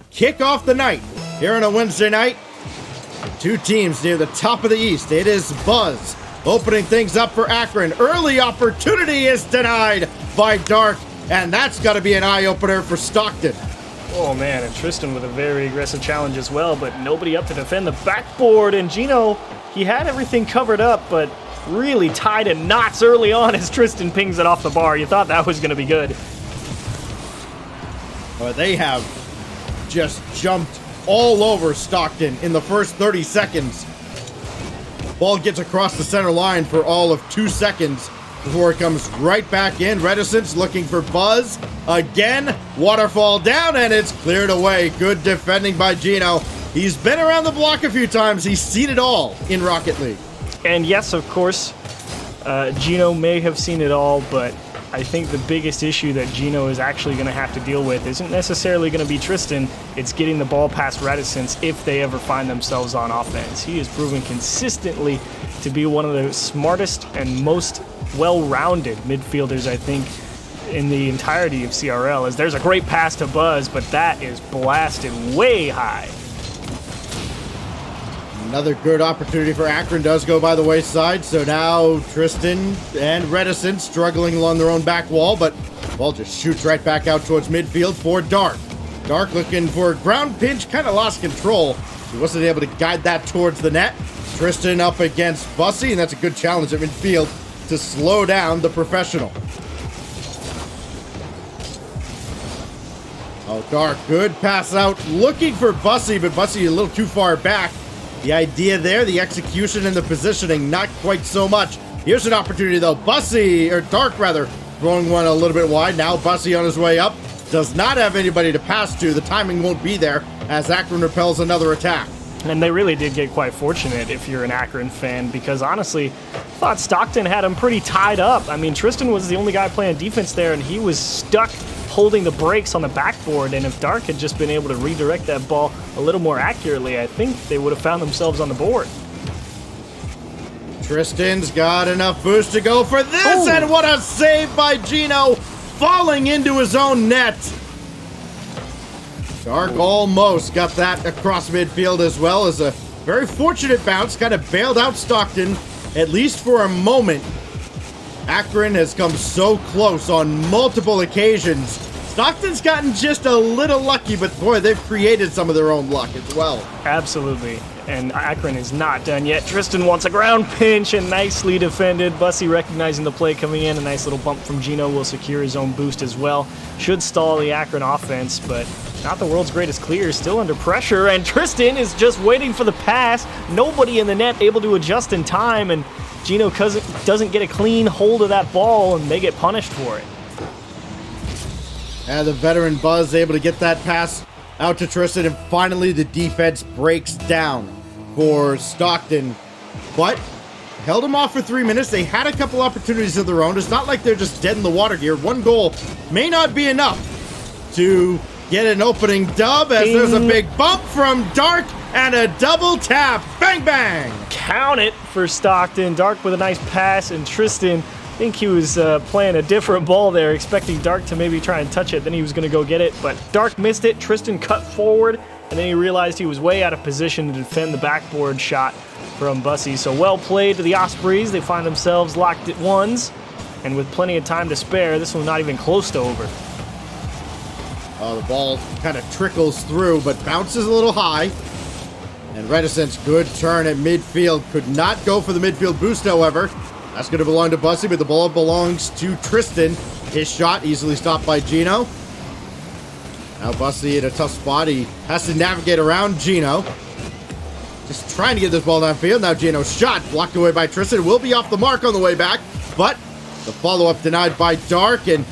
Kick off the night here on a Wednesday night. Two teams near the top of the East. It is Buzz opening things up for Akron. Early opportunity is denied by Dark, and that's got to be an eye-opener for Stockton. Oh man, and Tristan with a very aggressive challenge as well, but nobody up to defend the backboard. And Gino, he had everything covered up, but really tied in knots early on as Tristan pings it off the bar. You thought that was going to be good. But they have just jumped all over Stockton in the first 30 seconds. Ball gets across the center line for all of 2 seconds before it comes right back in. Reticence looking for Buzz. Again, waterfall down, and it's cleared away. Good defending by Gino. He's been around the block a few times. He's seen it all in Rocket League. And yes, of course, Gino may have seen it all, but I think the biggest issue that Gino is actually going to have to deal with isn't necessarily going to be Tristan. It's getting the ball past Reticence if they ever find themselves on offense. He has proven consistently to be one of the smartest and most well-rounded midfielders, I think, in the entirety of CRL. As there's a great pass to Buzz, but that is blasted way high. Another good opportunity for Akron does go by the wayside, so now Tristan and Reticence struggling along their own back wall, but ball just shoots right back out towards midfield for Dark. Dark looking for a ground pinch, kind of lost control. He wasn't able to guide that towards the net. Tristan up against Bussy, and that's a good challenge at midfield to slow down the professional. Oh, Dark, good pass out, looking for Bussy, but Bussy a little too far back. The idea there, the execution and the positioning, not quite so much. Here's an opportunity though. Dark rather, throwing one a little bit wide. Now Bussy on his way up. Does not have anybody to pass to. The timing won't be there as Akron repels another attack. And they really did get quite fortunate if you're an Akron fan, because honestly, I thought Stockton had him pretty tied up. I mean, Tristan was the only guy playing defense there, and he was stuck holding the brakes on the backboard, and if Dark had just been able to redirect that ball a little more accurately, I think they would have found themselves on the board. Tristan's got enough boost to go for this, and what a save by Gino, falling into his own net. Dark almost got that across midfield as well, as a very fortunate bounce, kind of bailed out Stockton, at least for a moment. Akron has come so close on multiple occasions. Stockton's gotten just a little lucky, but boy, they've created some of their own luck as well. Absolutely, and Akron is not done yet. Tristan wants a ground pinch and nicely defended. Bussy recognizing the play coming in. A nice little bump from Gino will secure his own boost as well. Should stall the Akron offense, but not the world's greatest clear. Still under pressure, and Tristan is just waiting for the pass. Nobody in the net able to adjust in time, and Gino doesn't get a clean hold of that ball, and they get punished for it. And the veteran Buzz able to get that pass out to Tristan, and finally the defense breaks down for Stockton. But held them off for 3 minutes. They had a couple opportunities of their own. It's not like they're just dead in the water here. One goal may not be enough to get an opening dub, as there's a big bump from Dark and a double tap. Bang, bang. Count it for Stockton. Dark with a nice pass, and Tristan, I think he was playing a different ball there, expecting Dark to maybe try and touch it. Then he was going to go get it, but Dark missed it. Tristan cut forward, and then he realized he was way out of position to defend the backboard shot from Bussy. So well played to the Ospreys. They find themselves locked at ones, and with plenty of time to spare, this one's not even close to over. Oh, the ball kind of trickles through, but bounces a little high. And Reticence, good turn at midfield. Could not go for the midfield boost, however. That's going to belong to Bussy, but the ball belongs to Tristan. His shot easily stopped by Gino. Now Bussy in a tough spot. He has to navigate around Gino. Just trying to get this ball downfield. Now Gino's shot blocked away by Tristan. Will be off the mark on the way back, but the follow-up denied by Dark, and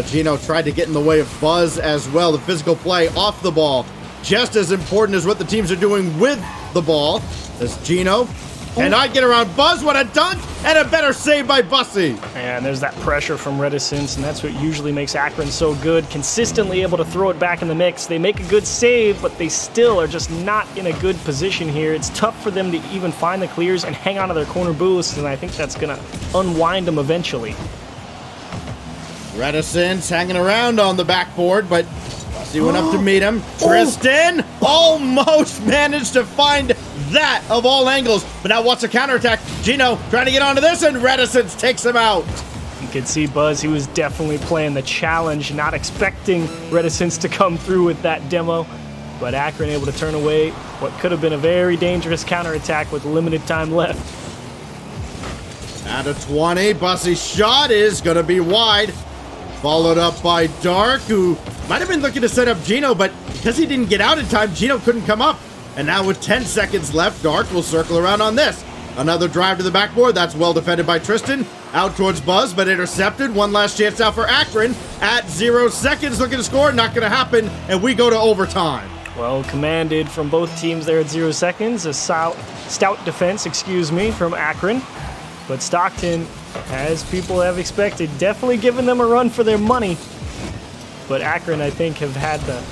Gino tried to get in the way of Buzz as well. The physical play off the ball, just as important as what the teams are doing with the ball. As Gino cannot get around Buzz. What a dunk, and a better save by Bussy. And there's that pressure from Reticence, and that's what usually makes Akron so good. Consistently able to throw it back in the mix. They make a good save, but they still are just not in a good position here. It's tough for them to even find the clears and hang on to their corner boosts, and I think that's going to unwind them eventually. Reticence hanging around on the backboard, but Bussy went up to meet him. Tristan almost managed to find that of all angles. But now what's a counterattack? Gino trying to get onto this, and Reticence takes him out. You could see Buzz, he was definitely playing the challenge, not expecting Reticence to come through with that demo. But Akron able to turn away what could have been a very dangerous counterattack with limited time left. Down to 20. Bussy's shot is going to be wide. Followed up by Dark, who might have been looking to set up Gino, but because he didn't get out in time, Gino couldn't come up. And now with 10 seconds left, Dark will circle around on this. Another drive to the backboard. That's well defended by Tristan. Out towards Buzz, but intercepted. One last chance out for Akron at 0 seconds. Looking to score. Not going to happen. And we go to overtime. Well commanded from both teams there at 0 seconds. A stout defense, from Akron. But Stockton, as people have expected, definitely giving them a run for their money. But Akron, I think, have had the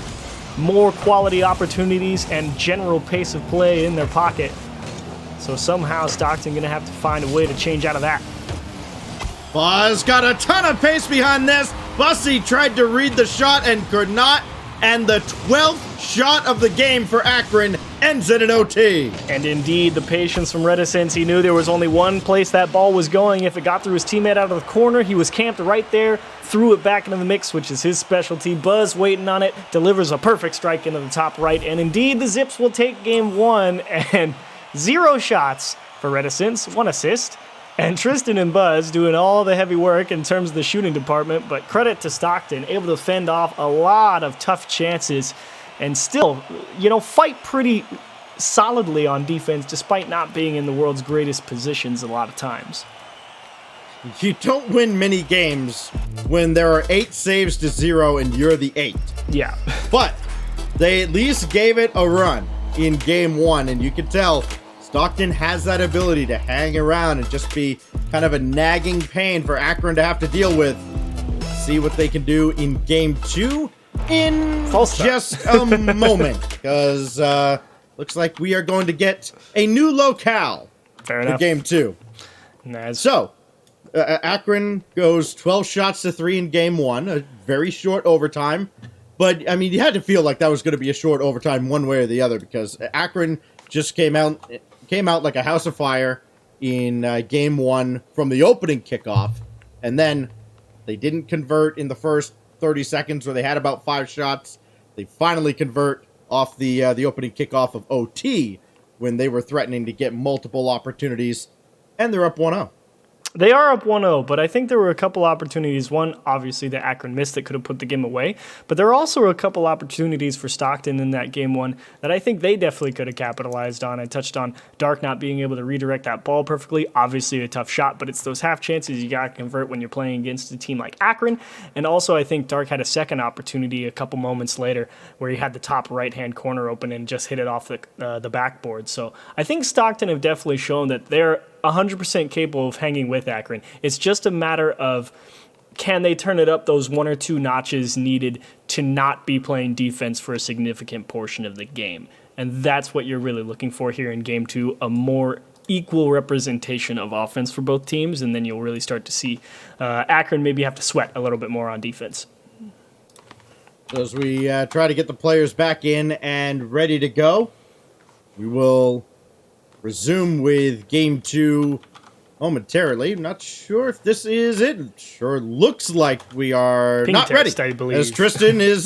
more quality opportunities and general pace of play in their pocket. So somehow Stockton going to have to find a way to change out of that. Buzz got a ton of pace behind this. Bussy tried to read the shot and could not. And the 12th shot of the game for Akron ends in an OT. And indeed, the patience from Reticence. He knew there was only one place that ball was going. If it got through his teammate out of the corner, he was camped right there, threw it back into the mix, which is his specialty. Buzz waiting on it, delivers a perfect strike into the top right. And indeed, the Zips will take game one, and 0 shots for Reticence, 1 assist. And Tristan and Buzz doing all the heavy work in terms of the shooting department, but credit to Stockton, able to fend off a lot of tough chances and still, fight pretty solidly on defense despite not being in the world's greatest positions a lot of times. You don't win many games when there are 8 saves to 0 and you're the 8. Yeah. But they at least gave it a run in game 1, and you can tell Stockton has that ability to hang around and just be kind of a nagging pain for Akron to have to deal with. See what they can do in game 2 in just a moment, because looks like we are going to get a new locale for game 2. Nice. So, Akron goes 12 shots to 3 in game 1, a very short overtime. But, I mean, you had to feel like that was going to be a short overtime one way or the other, because Akron just came out like a house of fire in game 1 from the opening kickoff, and then they didn't convert in the first 30 seconds where they had about 5 shots. They finally convert off the opening kickoff of OT when they were threatening to get multiple opportunities, and they're up 1-0. They are up 1-0, but I think there were a couple opportunities. One, obviously, that Akron missed that could have put the game away. But there are also a couple opportunities for Stockton in that game 1 that I think they definitely could have capitalized on. I touched on Dark not being able to redirect that ball perfectly. Obviously, a tough shot, but it's those half chances you got to convert when you're playing against a team like Akron. And also, I think Dark had a second opportunity a couple moments later where he had the top right-hand corner open and just hit it off the backboard. So I think Stockton have definitely shown that they're 100% capable of hanging with Akron. It's just a matter of, can they turn it up those 1 or 2 notches needed to not be playing defense for a significant portion of the game. And that's what you're really looking for here in game 2, a more equal representation of offense for both teams, and then you'll really start to see Akron maybe have to sweat a little bit more on defense. As we try to get the players back in and ready to go, we will resume with game 2 momentarily. I'm not sure if this is it. It sure looks like we are Ping not test, ready, I believe. as Tristan is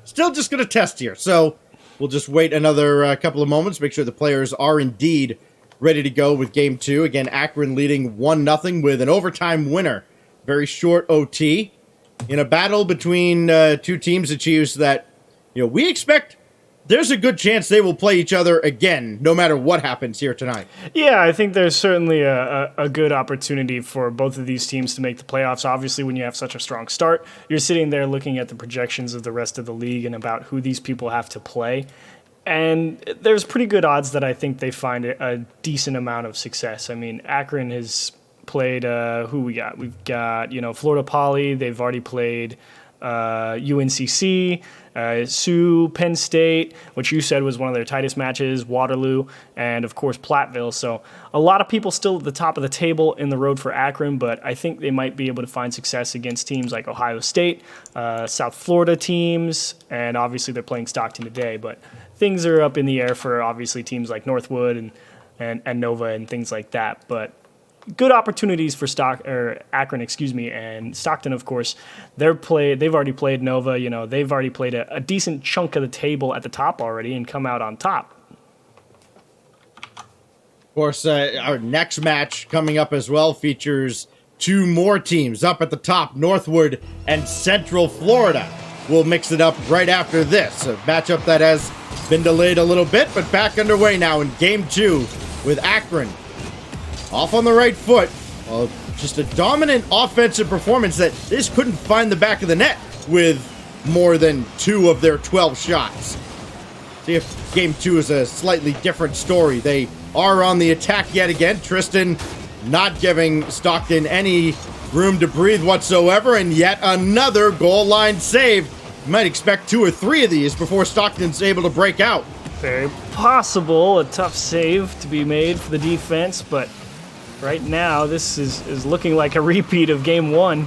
still just going to test here. So we'll just wait another couple of moments, make sure the players are indeed ready to go with game 2. Again, Akron leading 1-0 with an overtime winner. Very short OT in a battle between 2 teams achieves that, we expect there's a good chance they will play each other again, no matter what happens here tonight. Yeah, I think there's certainly a good opportunity for both of these teams to make the playoffs. Obviously, when you have such a strong start, you're sitting there looking at the projections of the rest of the league and about who these people have to play. And there's pretty good odds that I think they find a decent amount of success. I mean, Akron has played, who we got? We've got, Florida Poly. They've already played UNCC. Sioux, Penn State, which you said was one of their tightest matches, Waterloo, and of course Platteville. So a lot of people still at the top of the table in the road for Akron, but I think they might be able to find success against teams like Ohio State, South Florida teams, and obviously they're playing Stockton today. But things are up in the air for obviously teams like Northwood and Nova and things like that. But good opportunities for Akron, and Stockton, of course. They've already played Nova. They've already played a decent chunk of the table at the top already and come out on top. Of course, our next match coming up as well features two more teams up at the top, Northwood and Central Florida. We'll mix it up right after this. A matchup that has been delayed a little bit, but back underway now in Game 2 with Akron off on the right foot. Well, just a dominant offensive performance that they just couldn't find the back of the net with more than 2 of their 12 shots. See if Game 2 is a slightly different story. They are on the attack yet again. Tristan not giving Stockton any room to breathe whatsoever, and yet another goal line save. You might expect 2 or 3 of these before Stockton's able to break out. Very possible. A tough save to be made for the defense, but right now, this is looking like a repeat of Game 1.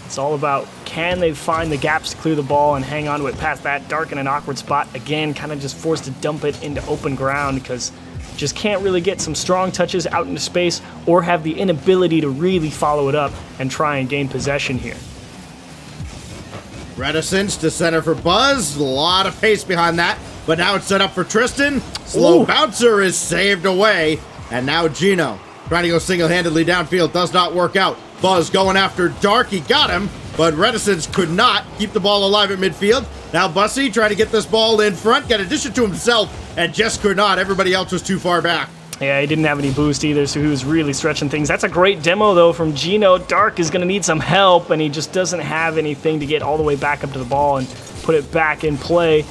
It's all about, can they find the gaps to clear the ball and hang on to it past that dark and an awkward spot. Again, kind of just forced to dump it into open ground because just can't really get some strong touches out into space or have the inability to really follow it up and try and gain possession here. Reticence to center for Buzz. A lot of pace behind that, but now it's set up for Tristan. Slow bouncer is saved away, and now Gino trying to go single-handedly downfield, does not work out. Buzz going after Dark, he got him, but Reticence could not keep the ball alive at midfield. Now Bussy trying to get this ball in front, got a dish it to himself, and just could not. Everybody else was too far back. Yeah, he didn't have any boost either, so he was really stretching things. That's a great demo, though, from Gino. Dark is going to need some help, and he just doesn't have anything to get all the way back up to the ball and put it back in play.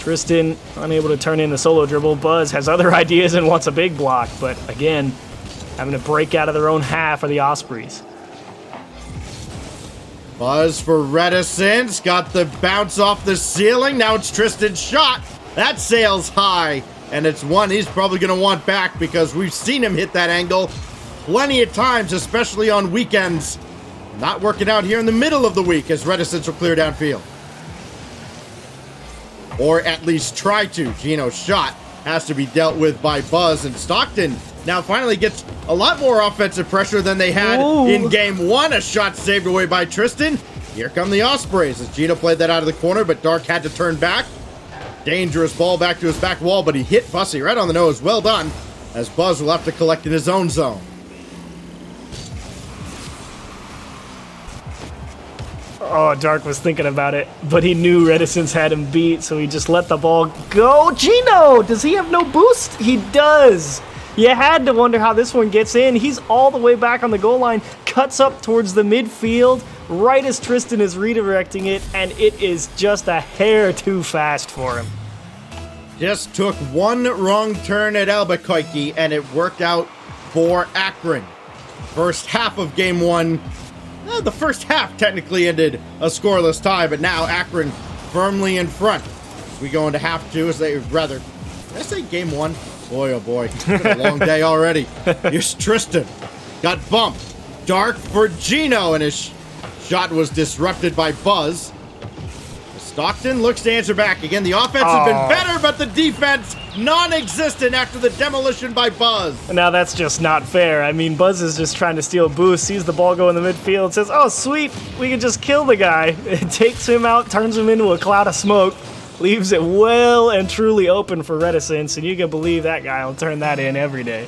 Tristan unable to turn in the solo dribble. Buzz has other ideas and wants a big block, but again, having to break out of their own half are the Ospreys. Buzz for Reticence, got the bounce off the ceiling. Now it's Tristan's shot. That sails high, and it's one he's probably going to want back because we've seen him hit that angle plenty of times, especially on weekends. Not working out here in the middle of the week as Reticence will clear downfield. Or at least try to. Gino's shot has to be dealt with by Buzz, and Stockton now finally gets a lot more offensive pressure than they had in Game 1. A shot saved away by Tristan. Here come the Ospreys as Gino played that out of the corner, but Dark had to turn back. Dangerous ball back to his back wall, but he hit Bussy right on the nose. Well done, as Buzz will have to collect in his own zone. Oh, Dark was thinking about it, but he knew Reticence had him beat, so he just let the ball go. Gino, does he have no boost? He does. You had to wonder how this one gets in. He's all the way back on the goal line, cuts up towards the midfield, right as Tristan is redirecting it, and it is just a hair too fast for him. Just took one wrong turn at Albuquerque, and it worked out for Akron. First half of Game 1, the first half technically ended a scoreless tie, but now Akron firmly in front. We go into half 2, did I say Game 1? Boy, oh boy, it's been a long day already. Here's Tristan, got bumped. Dark for Gino, and his shot was disrupted by Buzz. Stockton looks to answer back. Again, the offense has been better, but the defense non-existent after the demolition by Buzz. Now that's just not fair. I mean, Buzz is just trying to steal a boost, sees the ball go in the midfield, says, oh, sweet, we can just kill the guy. It takes him out, turns him into a cloud of smoke, leaves it well and truly open for Reticence, and you can believe that guy will turn that in every day.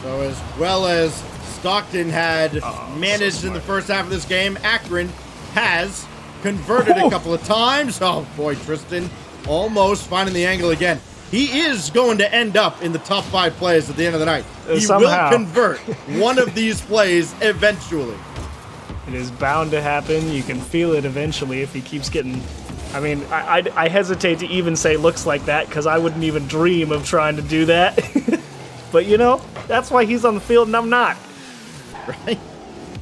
So as well as Stockton had managed in the first half of this game, Akron has converted a couple of times. Oh boy, Tristan almost finding the angle again. He is going to end up in the top 5 plays at the end of the night. He Somehow will convert one of these plays eventually. It is bound to happen. You can feel it eventually if he keeps getting... I mean, I hesitate to even say looks like that because I wouldn't even dream of trying to do that. But, you know, that's why he's on the field and I'm not. Right?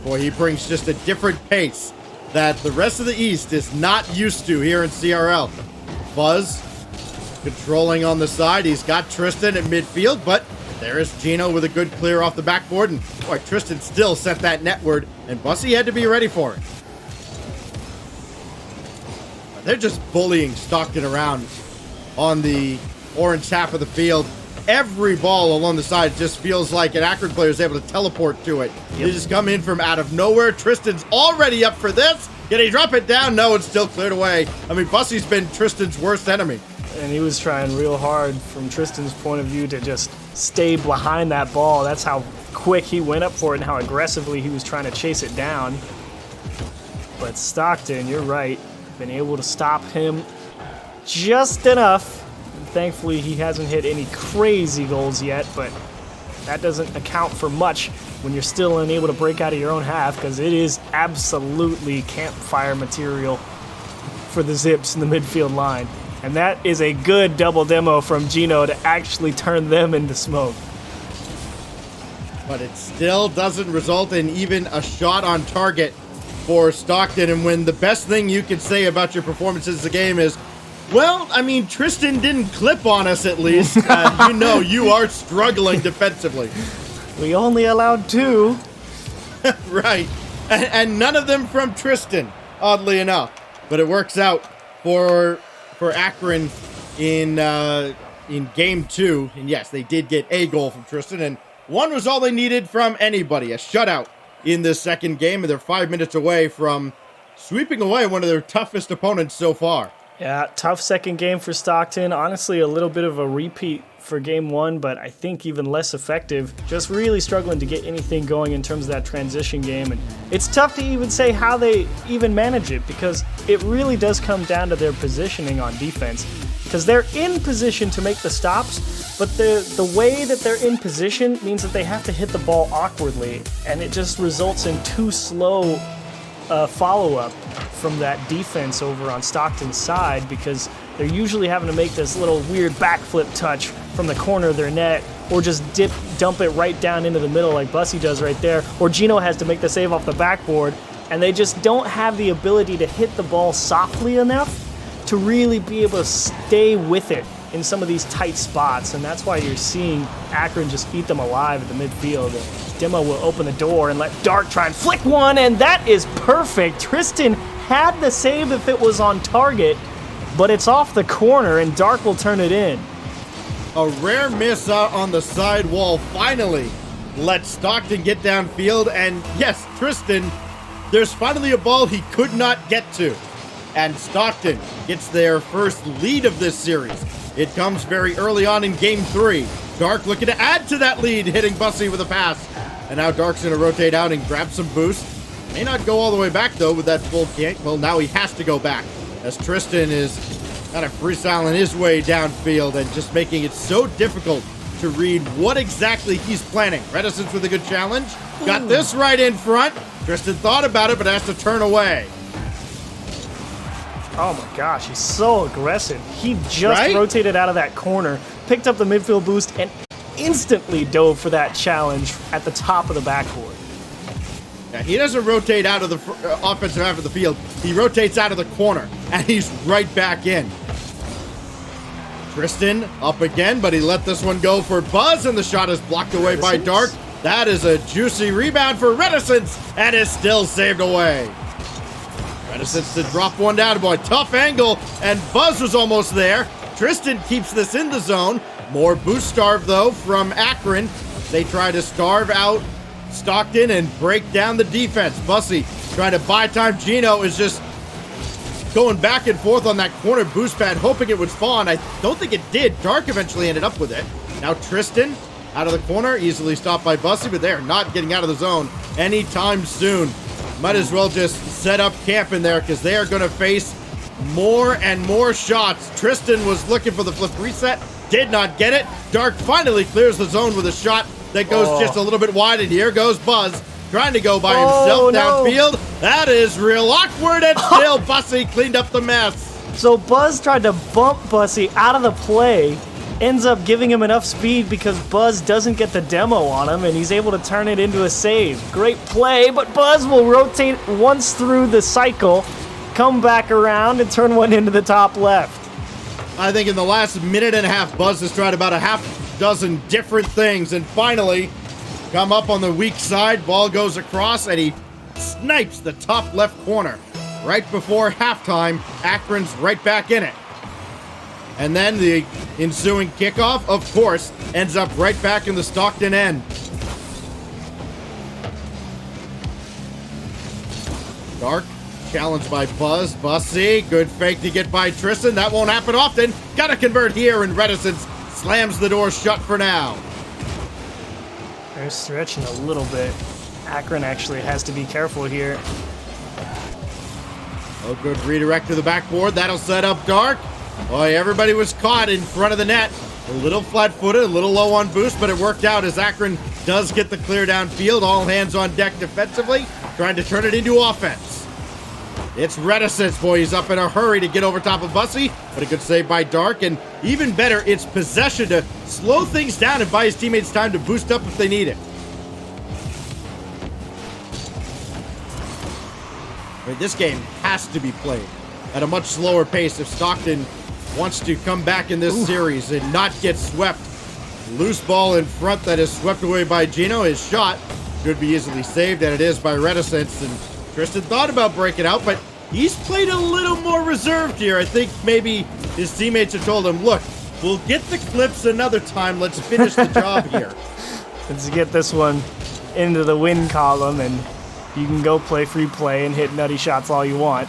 Boy, he brings just a different pace that the rest of the East is not used to here in CRL. Buzz controlling on the side. He's got Tristan at midfield, but there is Gino with a good clear off the backboard. And boy, Tristan still sent that netward, and Bussy had to be ready for it. They're just bullying Stockton around on the orange half of the field. Every ball along the side just feels like an Akron player is able to teleport to it. They just come in from out of nowhere. Tristan's already up for this. Can he drop it down? No, it's still cleared away. I mean, Bussy's been Tristan's worst enemy. And he was trying real hard from Tristan's point of view to just stay behind that ball. That's how quick he went up for it and how aggressively he was trying to chase it down. But Stockton, you're right, been able to stop him just enough. And thankfully, he hasn't hit any crazy goals yet, but that doesn't account for much when you're still unable to break out of your own half, because it is absolutely campfire material for the Zips in the midfield line. And that is a good double demo from Gino to actually turn them into smoke. But it still doesn't result in even a shot on target for Stockton. And when the best thing you can say about your performances in the game is, well, I mean, Tristan didn't clip on us at least. You know you are struggling defensively. We only allowed 2. Right. And none of them from Tristan, oddly enough. But it works out for Akron in game 2. And yes, they did get a goal from Tristan, and 1 was all they needed from anybody. A shutout in this second game, and they're 5 minutes away from sweeping away one of their toughest opponents so far. Yeah, tough second game for Stockton. Honestly, a little bit of a repeat for game 1, but I think even less effective. Just really struggling to get anything going in terms of that transition game. And it's tough to even say how they even manage it, because it really does come down to their positioning on defense. Because they're in position to make the stops, but the way that they're in position means that they have to hit the ball awkwardly, and it just results in too slow follow-up from that defense over on Stockton's side, because they're usually having to make this little weird backflip touch from the corner of their net, or just dump it right down into the middle like Bussy does right there, or Gino has to make the save off the backboard, and they just don't have the ability to hit the ball softly enough to really be able to stay with it in some of these tight spots, and that's why you're seeing Akron just eat them alive at the midfield. Demo will open the door and let Dark try and flick one, and that is perfect. Tristan had the save if it was on target, but it's off the corner, and Dark will turn it in. A rare miss on the side wall finally let Stockton get downfield, and yes, Tristan, there's finally a ball he could not get to. And Stockton gets their first lead of this series. It comes very early on in game 3. Dark looking to add to that lead, hitting Bussy with a pass. And now Dark's going to rotate out and grab some boost. May not go all the way back, though, with that full gank. Well, now he has to go back, as Tristan is kind of freestyling his way downfield and just making it so difficult to read what exactly he's planning. Reticence with a good challenge. Got this right in front. Tristan thought about it, but has to turn away. Oh my gosh, he's so aggressive. He just rotated out of that corner, picked up the midfield boost, and instantly dove for that challenge at the top of the backboard. Yeah, he doesn't rotate out of the offensive half of the field. He rotates out of the corner, and he's right back in. Tristan up again, but he let this one go for Buzz, and the shot is blocked away by Dark. That is a juicy rebound for Reticence, and is still saved away. Reticence to drop one down, boy, tough angle, and Buzz was almost there. Tristan keeps this in the zone. More boost starve, though, from Akron. They try to starve out Stockton and break down the defense. Bussy trying to buy time. Gino is just going back and forth on that corner boost pad, hoping it would fall, and I don't think it did. Dark eventually ended up with it. Now Tristan out of the corner, easily stopped by Bussy, but they're not getting out of the zone anytime soon. Might as well just set up camp in there, because they are going to face more and more shots. Tristan was looking for the flip reset, did not get it. Dark finally clears the zone with a shot that goes just a little bit wide, and here goes Buzz trying to go by himself downfield. That is real awkward, and still Bussy cleaned up the mess. So Buzz tried to bump Bussy out of the play, ends up giving him enough speed because Buzz doesn't get the demo on him, and he's able to turn it into a save. Great play, but Buzz will rotate once through the cycle, come back around, and turn one into the top left. I think in the last minute and a half, Buzz has tried about a half dozen different things, and finally come up on the weak side. Ball goes across, and he snipes the top left corner. Right before halftime, Akron's right back in it. And then the ensuing kickoff, of course, ends up right back in the Stockton end. Dark, challenged by Buzz. Bussy, good fake to get by Tristan. That won't happen often. Gotta convert here, and Reticence slams the door shut for now. They're stretching a little bit. Akron actually has to be careful here. Oh, good redirect to the backboard. That'll set up Dark. Boy, everybody was caught in front of the net. A little flat-footed, a little low on boost, but it worked out as Akron does get the clear downfield. All hands on deck defensively, trying to turn it into offense. It's Reticence, boy. He's up in a hurry to get over top of Bussy, but a good save by Dark, and even better, it's possession to slow things down and buy his teammates time to boost up if they need it. I mean, this game has to be played at a much slower pace if Stockton wants to come back in this series and not get swept. Loose ball in front that is swept away by Gino. His shot should be easily saved, and it is by Reticence. And Tristan thought about breaking out, but he's played a little more reserved here. I think maybe his teammates have told him, look, we'll get the clips another time. Let's finish the job here. Let's get this one into the win column, and you can go play free play and hit nutty shots all you want.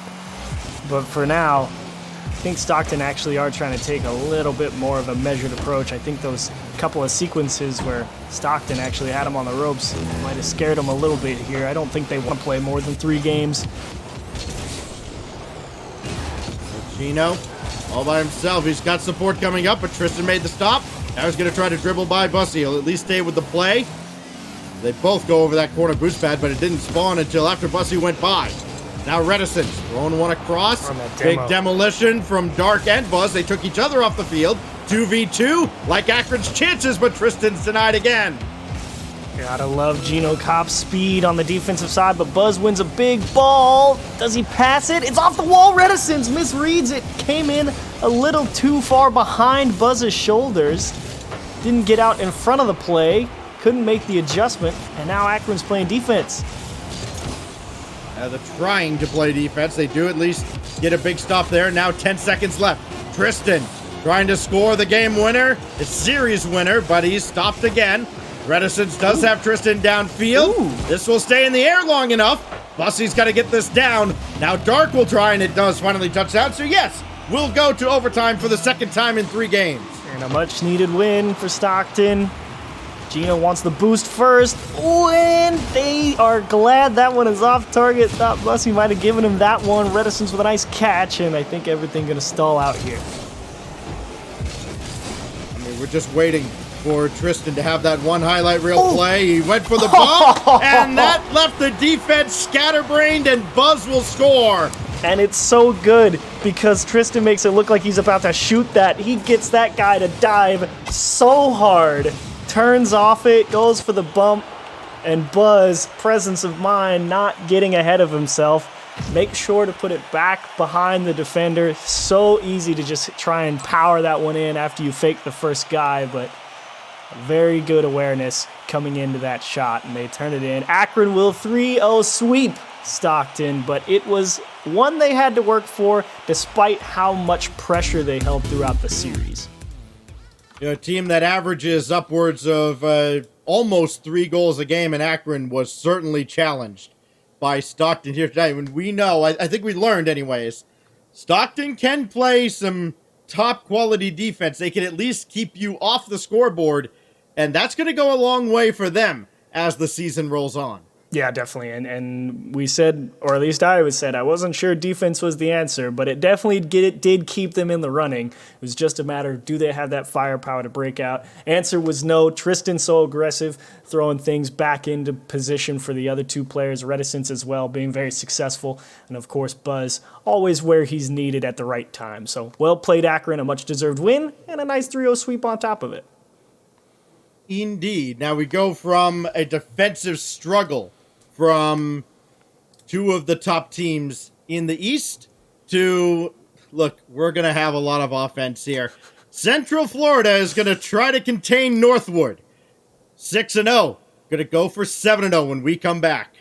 But for now, I think Stockton actually are trying to take a little bit more of a measured approach. I think those couple of sequences where Stockton actually had him on the ropes might have scared him a little bit here. I don't think they want to play more than 3 games. Gino, all by himself. He's got support coming up, but Tristan made the stop. Now he's going to try to dribble by Bussy. He'll at least stay with the play. They both go over that corner boost pad, but it didn't spawn until after Bussy went by. Now Reticence throwing one across. Big demolition from Dark and Buzz. They took each other off the field. 2v2, like Akron's chances, but Tristan's denied again. Gotta love Gino Kopp's speed on the defensive side, but Buzz wins a big ball. Does he pass it? It's off the wall. Reticence misreads it. Came in a little too far behind Buzz's shoulders. Didn't get out in front of the play. Couldn't make the adjustment, and now Akron's playing defense. They're trying to play defense. They do at least get a big stop there. Now 10 seconds left. Tristan trying to score the game winner. It's series winner, but he's stopped again. Reticence does have Tristan downfield. This will stay in the air long enough. Bussy's got to get this down. Now Dark will try, and it does finally touch down. So yes, we'll go to overtime for the second time in 3 games. And a much-needed win for Stockton. Gino wants the boost first. Ooh, and they are glad that one is off target. Thought Bussy might have given him that one. Reticence with a nice catch, and I think everything going to stall out here. I mean, we're just waiting for Tristan to have that one highlight reel play. He went for the bump, and that left the defense scatterbrained, and Buzz will score. And it's so good because Tristan makes it look like he's about to shoot that. He gets that guy to dive so hard. Turns off it, goes for the bump, and Buzz, presence of mind, not getting ahead of himself. Make sure to put it back behind the defender. So easy to just try and power that one in after you fake the first guy, but very good awareness coming into that shot, and they turn it in. Akron will 3-0 sweep Stockton, but it was one they had to work for despite how much pressure they held throughout the series. You know, a team that averages upwards of almost 3 goals a game in Akron was certainly challenged by Stockton here today. When we know, I think we learned anyways, Stockton can play some top quality defense. They can at least keep you off the scoreboard, and that's going to go a long way for them as the season rolls on. Yeah, definitely. And we said, or at least I said, I wasn't sure defense was the answer, but it definitely did keep them in the running. It was just a matter of, do they have that firepower to break out? Answer was no. Tristan so aggressive, throwing things back into position for the other two players. Reticence as well, being very successful. And of course, Buzz, always where he's needed at the right time. So well played, Akron, a much-deserved win, and a nice 3-0 sweep on top of it. Indeed. Now we go from a defensive struggle from two of the top teams in the East to, look, we're going to have a lot of offense here. Central Florida is going to try to contain Northwood. 6-0. Going to go for 7-0 when we come back.